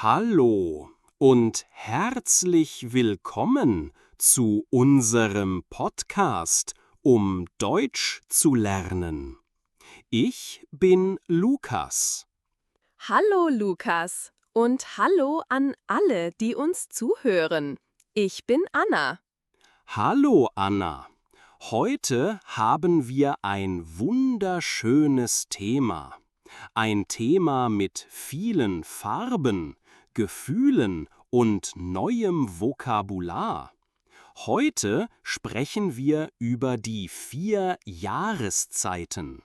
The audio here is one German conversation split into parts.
Hallo und herzlich willkommen zu unserem Podcast, um Deutsch zu lernen. Ich bin Lukas. Hallo Lukas und hallo an alle, die uns zuhören. Ich bin Anna. Hallo Anna. Heute haben wir ein wunderschönes Thema. Ein Thema mit vielen Farben, Gefühlen und neuem Vokabular. Heute sprechen wir über die 4 Jahreszeiten.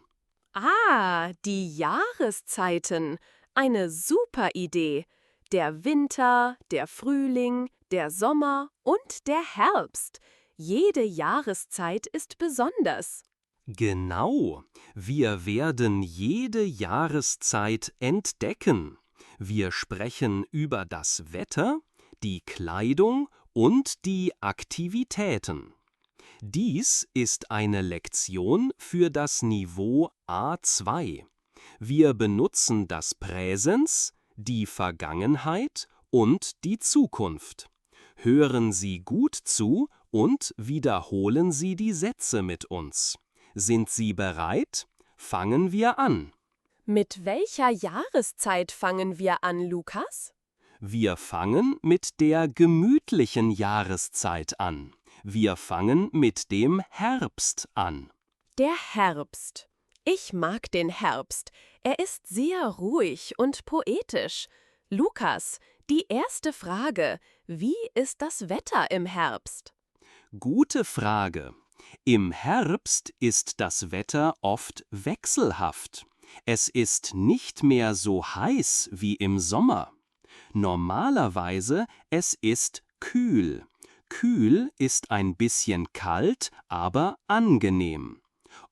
Ah, die Jahreszeiten. Eine super Idee. Der Winter, der Frühling, der Sommer und der Herbst. Jede Jahreszeit ist besonders. Genau, wir werden jede Jahreszeit entdecken. Wir sprechen über das Wetter, die Kleidung und die Aktivitäten. Dies ist eine Lektion für das Niveau A2. Wir benutzen das Präsens, die Vergangenheit und die Zukunft. Hören Sie gut zu und wiederholen Sie die Sätze mit uns. Sind Sie bereit? Fangen wir an. Mit welcher Jahreszeit fangen wir an, Lukas? Wir fangen mit der gemütlichen Jahreszeit an. Wir fangen mit dem Herbst an. Der Herbst. Ich mag den Herbst. Er ist sehr ruhig und poetisch. Lukas, die erste Frage. Wie ist das Wetter im Herbst? Gute Frage. Im Herbst ist das Wetter oft wechselhaft. Es ist nicht mehr so heiß wie im Sommer. Normalerweise es ist kühl. Kühl ist ein bisschen kalt, aber angenehm.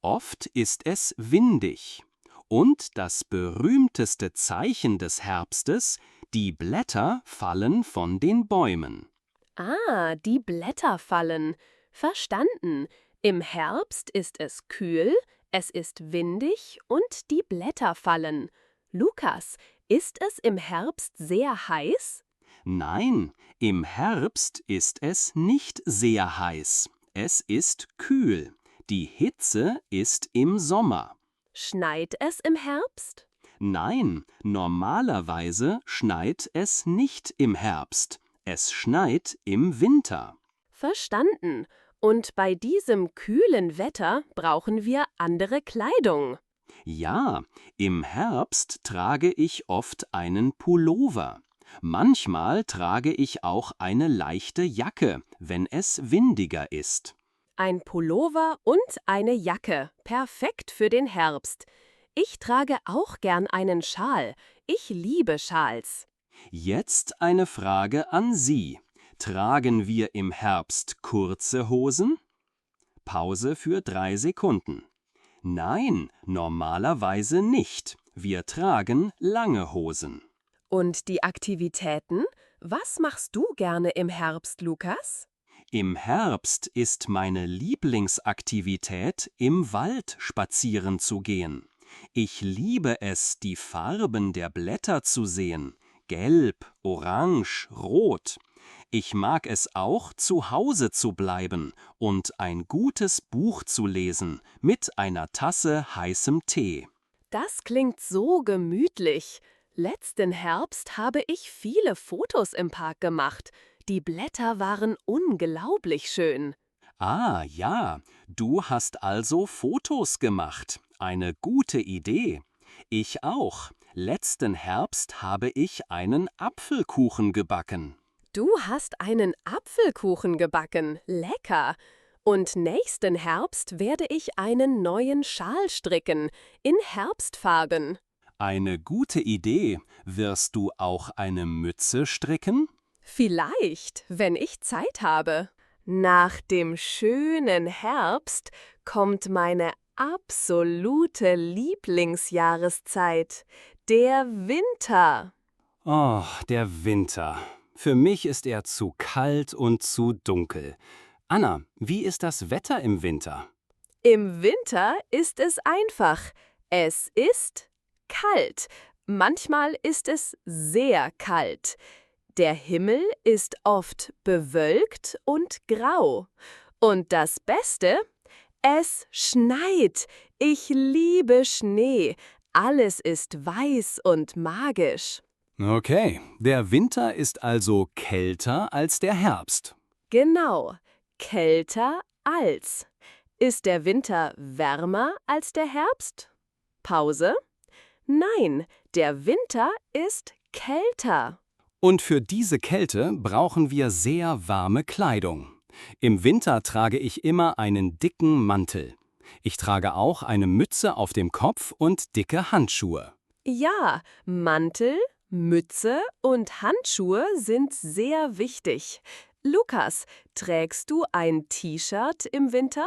Oft ist es windig. Und das berühmteste Zeichen des Herbstes, die Blätter fallen von den Bäumen. Ah, die Blätter fallen. Verstanden. Im Herbst ist es kühl, es ist windig und die Blätter fallen. Lukas, ist es im Herbst sehr heiß? Nein, im Herbst ist es nicht sehr heiß. Es ist kühl. Die Hitze ist im Sommer. Schneit es im Herbst? Nein, normalerweise schneit es nicht im Herbst. Es schneit im Winter. Verstanden. Und bei diesem kühlen Wetter brauchen wir andere Kleidung. Ja, im Herbst trage ich oft einen Pullover. Manchmal trage ich auch eine leichte Jacke, wenn es windiger ist. Ein Pullover und eine Jacke. Perfekt für den Herbst. Ich trage auch gern einen Schal. Ich liebe Schals. Jetzt eine Frage an Sie. Tragen wir im Herbst kurze Hosen? Pause für 3 Sekunden. Nein, normalerweise nicht. Wir tragen lange Hosen. Und die Aktivitäten? Was machst du gerne im Herbst, Lukas? Im Herbst ist meine Lieblingsaktivität, im Wald spazieren zu gehen. Ich liebe es, die Farben der Blätter zu sehen. Gelb, orange, rot. Ich mag es auch, zu Hause zu bleiben und ein gutes Buch zu lesen mit einer Tasse heißem Tee. Das klingt so gemütlich. Letzten Herbst habe ich viele Fotos im Park gemacht. Die Blätter waren unglaublich schön. Ah ja, du hast also Fotos gemacht. Eine gute Idee. Ich auch. Letzten Herbst habe ich einen Apfelkuchen gebacken. Du hast einen Apfelkuchen gebacken. Lecker. Und nächsten Herbst werde ich einen neuen Schal stricken. In Herbstfarben. Eine gute Idee. Wirst du auch eine Mütze stricken? Vielleicht, wenn ich Zeit habe. Nach dem schönen Herbst kommt meine absolute Lieblingsjahreszeit, der Winter. Oh, der Winter. Für mich ist er zu kalt und zu dunkel. Anna, wie ist das Wetter im Winter? Im Winter ist es einfach. Es ist kalt. Manchmal ist es sehr kalt. Der Himmel ist oft bewölkt und grau. Und das Beste, es schneit. Ich liebe Schnee. Alles ist weiß und magisch. Okay, der Winter ist also kälter als der Herbst. Genau, kälter als. Ist der Winter wärmer als der Herbst? Pause. Nein, der Winter ist kälter. Und für diese Kälte brauchen wir sehr warme Kleidung. Im Winter trage ich immer einen dicken Mantel. Ich trage auch eine Mütze auf dem Kopf und dicke Handschuhe. Ja, Mantel, Mütze und Handschuhe sind sehr wichtig. Lukas, trägst du ein T-Shirt im Winter?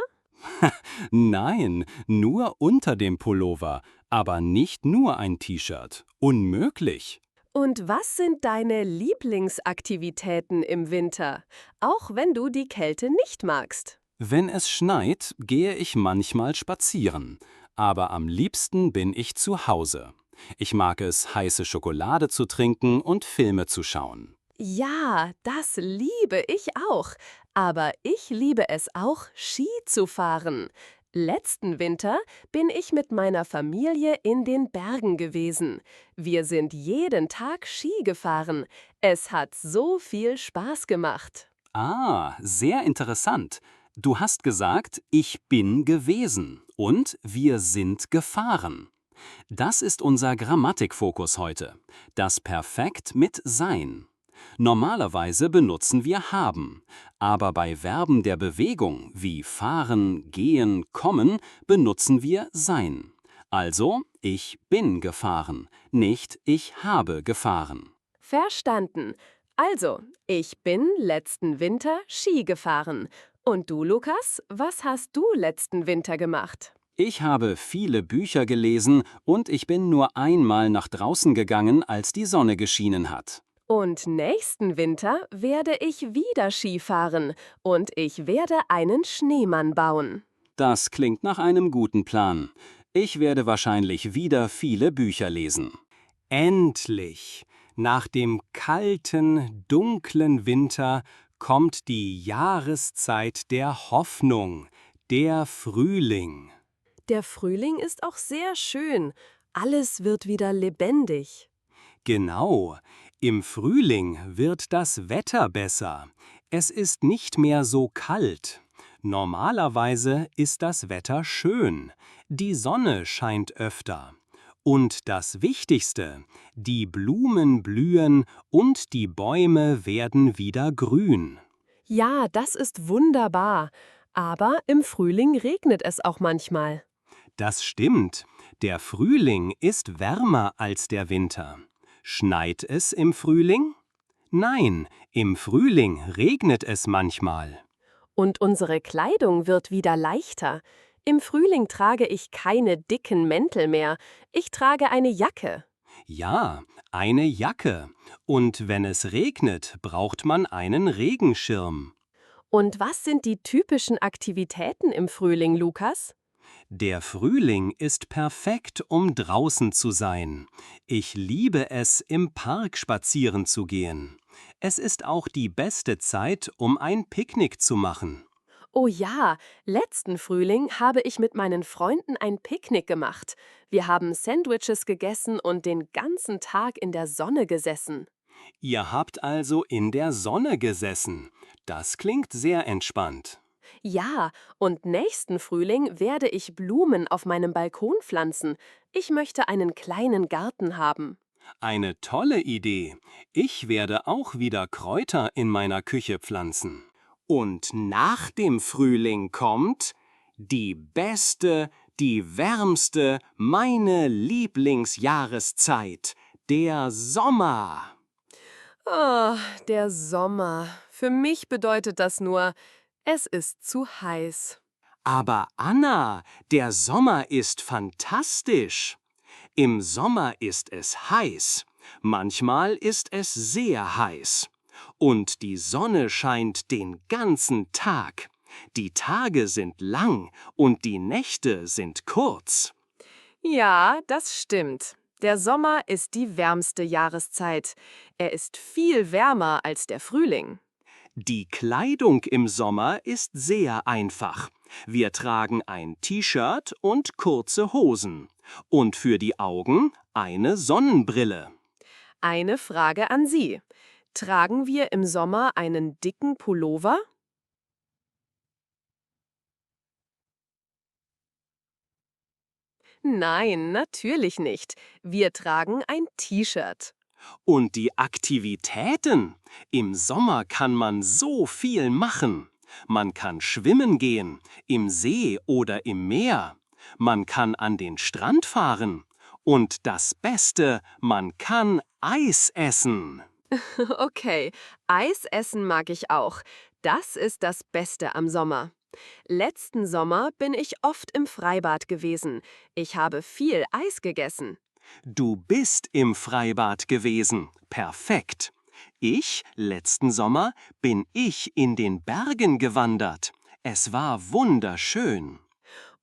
Nein, nur unter dem Pullover, aber nicht nur ein T-Shirt. Unmöglich. Und was sind deine Lieblingsaktivitäten im Winter, auch wenn du die Kälte nicht magst? Wenn es schneit, gehe ich manchmal spazieren, aber am liebsten bin ich zu Hause. Ich mag es, heiße Schokolade zu trinken und Filme zu schauen. Ja, das liebe ich auch. Aber ich liebe es auch, Ski zu fahren. Letzten Winter bin ich mit meiner Familie in den Bergen gewesen. Wir sind jeden Tag Ski gefahren. Es hat so viel Spaß gemacht. Ah, sehr interessant. Du hast gesagt, ich bin gewesen und wir sind gefahren. Das ist unser Grammatikfokus heute. Das Perfekt mit sein. Normalerweise benutzen wir haben, aber bei Verben der Bewegung wie fahren, gehen, kommen benutzen wir sein. Also, ich bin gefahren, nicht ich habe gefahren. Verstanden. Also, ich bin letzten Winter Ski gefahren. Und du, Lukas, was hast du letzten Winter gemacht? Ich habe viele Bücher gelesen und ich bin nur einmal nach draußen gegangen, als die Sonne geschienen hat. Und nächsten Winter werde ich wieder Ski fahren und ich werde einen Schneemann bauen. Das klingt nach einem guten Plan. Ich werde wahrscheinlich wieder viele Bücher lesen. Endlich! Nach dem kalten, dunklen Winter kommt die Jahreszeit der Hoffnung, der Frühling. Der Frühling ist auch sehr schön. Alles wird wieder lebendig. Genau, im Frühling wird das Wetter besser. Es ist nicht mehr so kalt. Normalerweise ist das Wetter schön. Die Sonne scheint öfter. Und das Wichtigste, die Blumen blühen und die Bäume werden wieder grün. Ja, das ist wunderbar. Aber im Frühling regnet es auch manchmal. Das stimmt. Der Frühling ist wärmer als der Winter. Schneit es im Frühling? Nein, im Frühling regnet es manchmal. Und unsere Kleidung wird wieder leichter. Im Frühling trage ich keine dicken Mäntel mehr. Ich trage eine Jacke. Ja, eine Jacke. Und wenn es regnet, braucht man einen Regenschirm. Und was sind die typischen Aktivitäten im Frühling, Lukas? Der Frühling ist perfekt, um draußen zu sein. Ich liebe es, im Park spazieren zu gehen. Es ist auch die beste Zeit, um ein Picknick zu machen. Oh ja, letzten Frühling habe ich mit meinen Freunden ein Picknick gemacht. Wir haben Sandwiches gegessen und den ganzen Tag in der Sonne gesessen. Ihr habt also in der Sonne gesessen. Das klingt sehr entspannt. Ja, und nächsten Frühling werde ich Blumen auf meinem Balkon pflanzen. Ich möchte einen kleinen Garten haben. Eine tolle Idee. Ich werde auch wieder Kräuter in meiner Küche pflanzen. Und nach dem Frühling kommt die beste, die wärmste, meine Lieblingsjahreszeit, der Sommer. Oh, der Sommer. Für mich bedeutet das nur, es ist zu heiß. Aber Anna, der Sommer ist fantastisch. Im Sommer ist es heiß. Manchmal ist es sehr heiß. Und die Sonne scheint den ganzen Tag. Die Tage sind lang und die Nächte sind kurz. Ja, das stimmt. Der Sommer ist die wärmste Jahreszeit. Er ist viel wärmer als der Frühling. Die Kleidung im Sommer ist sehr einfach. Wir tragen ein T-Shirt und kurze Hosen. Und für die Augen eine Sonnenbrille. Eine Frage an Sie. Tragen wir im Sommer einen dicken Pullover? Nein, natürlich nicht. Wir tragen ein T-Shirt. Und die Aktivitäten? Im Sommer kann man so viel machen. Man kann schwimmen gehen, im See oder im Meer. Man kann an den Strand fahren. Und das Beste, man kann Eis essen. Okay, Eis essen mag ich auch. Das ist das Beste am Sommer. Letzten Sommer bin ich oft im Freibad gewesen. Ich habe viel Eis gegessen. Du bist im Freibad gewesen. Perfekt. Letzten Sommer, bin ich in den Bergen gewandert. Es war wunderschön.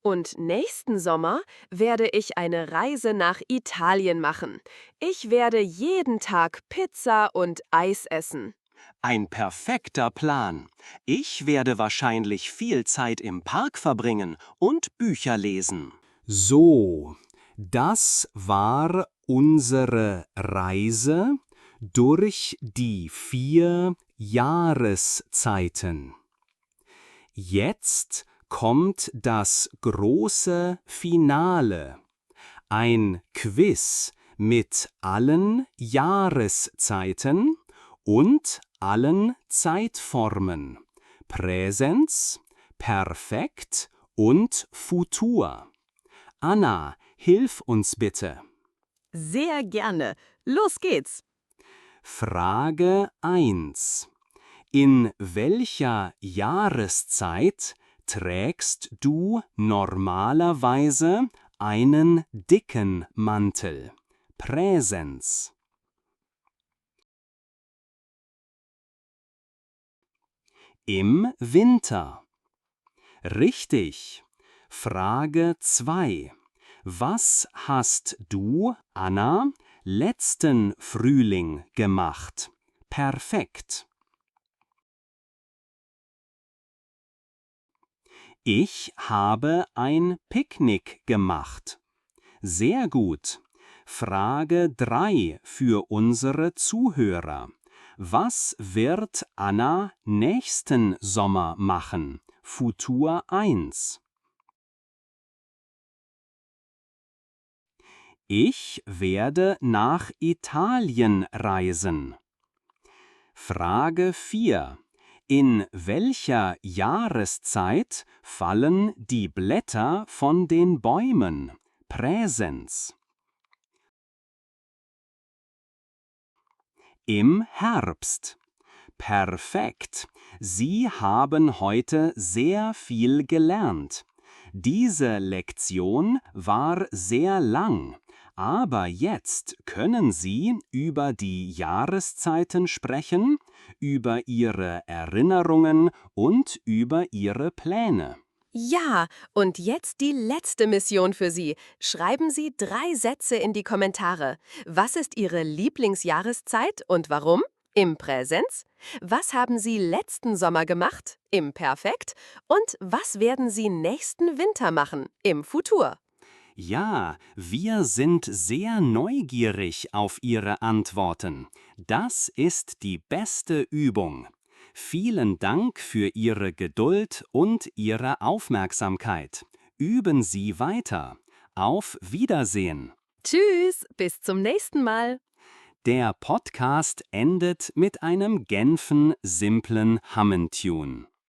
Und nächsten Sommer werde ich eine Reise nach Italien machen. Ich werde jeden Tag Pizza und Eis essen. Ein perfekter Plan. Ich werde wahrscheinlich viel Zeit im Park verbringen und Bücher lesen. So, das war unsere Reise durch die 4 Jahreszeiten. Jetzt kommt das große Finale. Ein Quiz mit allen Jahreszeiten und allen Zeitformen. Präsens, Perfekt und Futur. Anna, hilf uns bitte. Sehr gerne. Los geht's. Frage 1. In welcher Jahreszeit trägst du normalerweise einen dicken Mantel? Präsens. Im Winter. Richtig. Frage 2. Was hast du, Anna, letzten Frühling gemacht? Perfekt. Ich habe ein Picknick gemacht. Sehr gut. Frage 3 für unsere Zuhörer. Was wird Anna nächsten Sommer machen? Futur 1. Ich werde nach Italien reisen. Frage 4. In welcher Jahreszeit fallen die Blätter von den Bäumen? Präsens. Im Herbst. Perfekt. Sie haben heute sehr viel gelernt. Diese Lektion war sehr lang, aber jetzt können Sie über die Jahreszeiten sprechen, über Ihre Erinnerungen und über Ihre Pläne. Ja, und jetzt die letzte Mission für Sie. Schreiben Sie 3 Sätze in die Kommentare. Was ist Ihre Lieblingsjahreszeit und warum? Im Präsens. Was haben Sie letzten Sommer gemacht? Im Perfekt. Und was werden Sie nächsten Winter machen? Im Futur. Ja, wir sind sehr neugierig auf Ihre Antworten. Das ist die beste Übung. Vielen Dank für Ihre Geduld und Ihre Aufmerksamkeit. Üben Sie weiter. Auf Wiedersehen. Tschüss, bis zum nächsten Mal. Der Podcast endet mit einem Genfen simplen Hummentune.